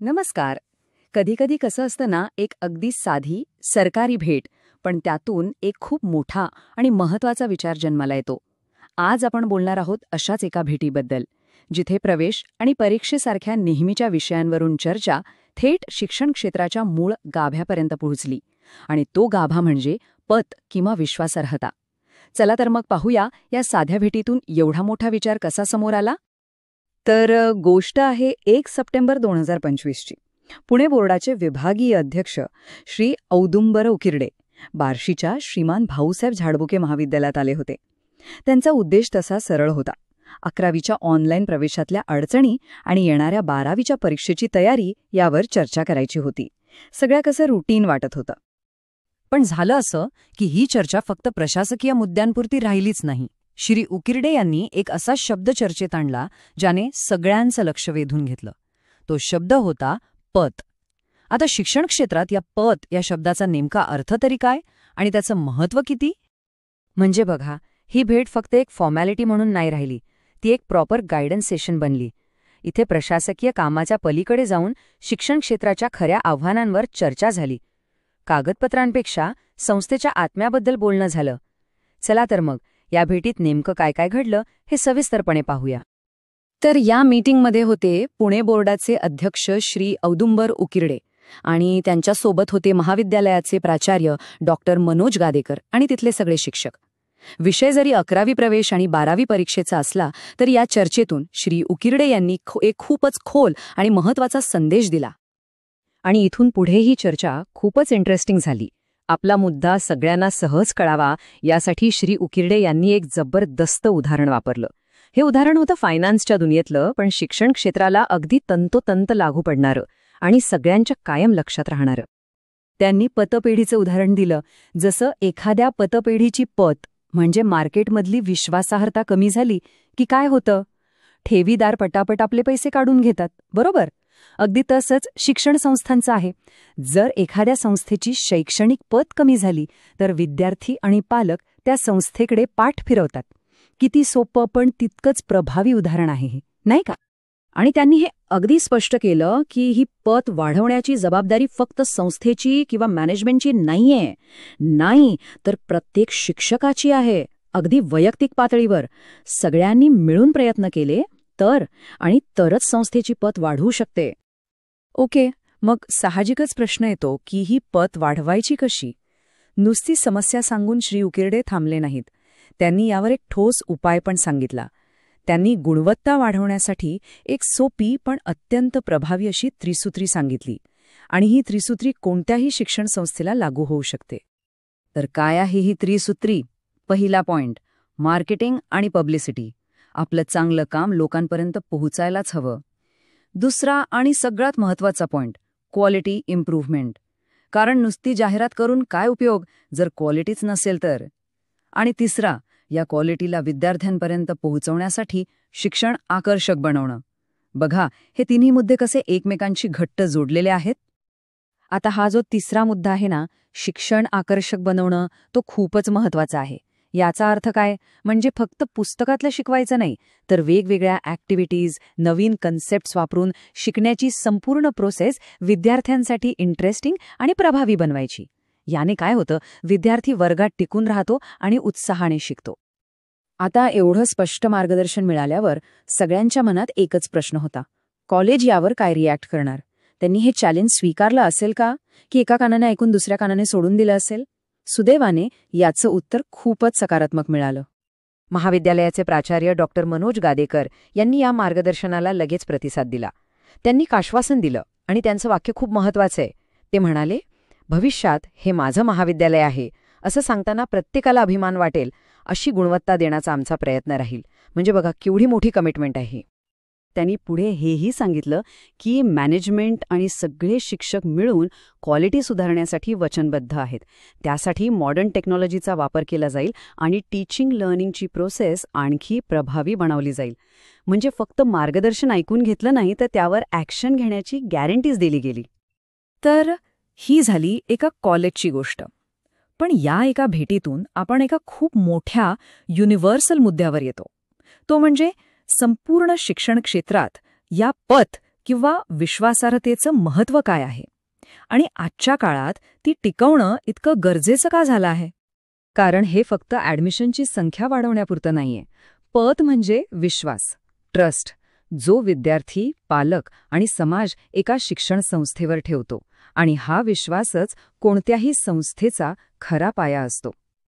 नमस्कार. कधीकधी कसं असतं ना, एक अगदी साधी सरकारी भेट, पण त्यातून एक खूप मोठा आणि महत्वाचा विचार जन्माला येतो. आज आपण बोलणार आहोत अशाच एका भेटीबद्दल, जिथे प्रवेश आणि परीक्षेसारख्या नेहमीच्या विषयांवरून चर्चा थेट शिक्षण क्षेत्राच्या मूळ गाभ्यापर्यंत पोहोचली. आणि तो गाभा म्हणजे पत किंवा विश्वासार्हता. चला तर मग पाहूया या साध्या भेटीतून एवढा मोठा विचार कसा समोर आला. तर गोष्ट आहे 1 सप्टेंबर 2025ची. पुणे बोर्डाचे विभागीय अध्यक्ष श्री औदुंबर उकिरडे बार्शीच्या श्रीमान भाऊसाहेब झाडबुके महाविद्यालयात आले होते. त्यांचा उद्देश तसा सरळ होता. 11वीच्या ऑनलाईन प्रवेशातल्या अडचणी आणि येणाऱ्या 12वीच्या परीक्षेची तयारी यावर चर्चा करायची होती. सगळ्या कसं रुटीन वाटत होतं. पण झालं असं की ही चर्चा फक्त प्रशासकीय मुद्द्यांपुरती राहिलीच नाही. श्री उकिरडे यांनी एक असा शब्द चर्चेत आणला ज्याने सगळ्यांचं लक्ष वेधून घेतलं. तो शब्द होता पत. आता शिक्षण क्षेत्रात या पत या शब्दाचा नेमका अर्थ तरी काय आणि त्याचं महत्त्व किती? म्हणजे बघा, ही भेट फक्त एक फॉर्मॅलिटी म्हणून नाही राहिली, ती एक प्रॉपर गायडन्स सेशन बनली. इथे प्रशासकीय कामाच्या पलीकडे जाऊन शिक्षण क्षेत्राच्या खऱ्या आव्हानांवर चर्चा झाली. कागदपत्रांपेक्षा संस्थेच्या आत्म्याबद्दल बोलणं झालं. चला तर मग या भेटीत नेमकं काय काय घडलं हे सविस्तरपणे पाहूया. तर या मीटिंगमध्ये होते पुणे बोर्डाचे अध्यक्ष श्री औदुंबर उकिरडे आणि त्यांच्यासोबत होते महाविद्यालयाचे प्राचार्य डॉक्टर मनोज गादेकर आणि तिथले सगळे शिक्षक. विषय जरी 11वी प्रवेश आणि 12वी परीक्षेचा असला तरी या चर्चेतून श्री उकिरडे यांनी एक खूपच खोल आणि महत्त्वाचा संदेश दिला. आणि इथून पुढे ही चर्चा खूपच इंटरेस्टिंग झाली. आपला मुद्दा सगळ्यांना सहज कळावा यासाठी श्री उकिरडे यांनी एक जबरदस्त उदाहरण वापरलं. हे उदाहरण होतं फायनान्सच्या दुनियेतलं, पण शिक्षण क्षेत्राला अगदी तंतोतंत लागू पडणारं आणि सगळ्यांच्या कायम लक्षात राहणारं. त्यांनी पतपेढीचं उदाहरण दिलं. जसं एखाद्या पतपेढीची पत म्हणजे मार्केटमधली विश्वासार्हता कमी झाली की काय होतं? ठेवीदार पटापट आपले पैसे काढून घेतात, बरोबर? अगदी तसंच शिक्षण संस्थांचं आहे. जर एखाद्या संस्थेची शैक्षणिक पत कमी झाली तर विद्यार्थी आणि पालक त्या संस्थेकडे पाठ फिरवतात. किती सोपं पण तितकंच प्रभावी उदाहरण आहे हे, नाही का? आणि त्यांनी हे अगदी स्पष्ट केलं की ही पत वाढवण्याची जबाबदारी फक्त संस्थेची किंवा मॅनेजमेंटची नाहीये. नाही, तर प्रत्येक शिक्षकाची आहे. अगदी वैयक्तिक पातळीवर सगळ्यांनी मिळून प्रयत्न केले तरच संस्थेची पत वाढवू शकते. ओके, मग साहजिकच प्रश्न येतो की ही पत वाढवायची कशी? नुसती समस्या सांगून श्री उकिरडे थांबले नाहीत. त्यांनी यावर एक ठोस उपाय पण सांगितला. त्यांनी गुणवत्ता वाढवण्यासाठी एक सोपी पण अत्यंत प्रभावी अशी त्रिसूत्री सांगितली. आणि ही त्रिसूत्री कोणत्याही शिक्षण संस्थेला लागू होऊ शकते. तर काय आहे ही त्रिसूत्री? पहिला पॉइंट, मार्केटिंग आणि पब्लिसिटी. आपलं चांगलं काम लोकांपर्यंत पोहोचायलाच हवं. दुसरा आणि सगळ्यात महत्त्वाचा पॉइंट, क्वालिटी इम्प्रूव्हमेंट. कारण नुसती जाहिरात करून काय उपयोग जर क्वालिटीच नसेल तर. आणि तिसरा, या क्वालिटीला विद्यार्थ्यांपर्यंत पोहोचवण्यासाठी शिक्षण आकर्षक बनवणं. बघा, हे तिन्ही मुद्दे कसे एकमेकांशी घट्ट जोडलेले आहेत. आता हा जो तिसरा मुद्दा आहे ना, शिक्षण आकर्षक बनवणं, तो खूपच महत्त्वाचा आहे. याचा अर्थ काय? म्हणजे फक्त पुस्तकातलं शिकवायचं नाही, तर वेगवेगळ्या ॲक्टिव्हिटीज, नवीन कन्सेप्ट्स वापरून शिकण्याची संपूर्ण प्रोसेस विद्यार्थ्यांसाठी इंटरेस्टिंग आणि प्रभावी बनवायची. याने काय होतं, विद्यार्थी वर्गात टिकून राहतो आणि उत्साहाने शिकतो. आता एवढं स्पष्ट मार्गदर्शन मिळाल्यावर सगळ्यांच्या मनात एकच प्रश्न होता, कॉलेज यावर काय रिॲक्ट करणार? त्यांनी हे चॅलेंज स्वीकारलं असेल का, की एका कानाने ऐकून दुसऱ्या कानाने सोडून दिलं असेल? सुदैवाने याचं उत्तर खूपच सकारात्मक मिळालं. महाविद्यालयाचे प्राचार्य डॉक्टर मनोज गादेकर यांनी या मार्गदर्शनाला लगेच प्रतिसाद दिला. त्यांनी आश्वासन दिलं आणि त्यांचं वाक्य खूप महत्त्वाचं आहे. ते म्हणाले, भविष्यात हे माझं महाविद्यालय आहे असं सांगताना प्रत्येकाला अभिमान वाटेल अशी गुणवत्ता देण्याचा आमचा प्रयत्न राहील. म्हणजे बघा, केवढी मोठी कमिटमेंट आहे. त्यांनी पुढे हेही सांगितलं की मॅनेजमेंट आणि सगळे शिक्षक मिळून क्वालिटी सुधारण्यासाठी वचनबद्ध आहेत. त्यासाठी मॉडर्न टेक्नॉलॉजीचा वापर केला जाईल आणि टीचिंग लर्निंगची प्रोसेस आणखी प्रभावी बनवली जाईल. म्हणजे फक्त मार्गदर्शन ऐकून घेतलं नाही, तर त्यावर ॲक्शन घेण्याची गॅरंटीज दिली गेली. तर ही झाली एका कॉलेजची गोष्ट. पण या एका भेटीतून आपण एका खूप मोठ्या युनिव्हर्सल मुद्द्यावर येतो. तो म्हणजे संपूर्ण शिक्षण क्षेत्रात या पत किंवा विश्वासार्हतेचं महत्त्व काय आहे आणि आजच्या काळात ती टिकवणं इतकं गरजेचं का झालं आहे? कारण हे फक्त ॲडमिशनची संख्या वाढवण्यापुरतं नाहीये. पत म्हणजे विश्वास, ट्रस्ट, जो विद्यार्थी, पालक आणि समाज एका शिक्षण संस्थेवर ठेवतो. आणि हा विश्वासच कोणत्याही संस्थेचा खरा पाया असतो.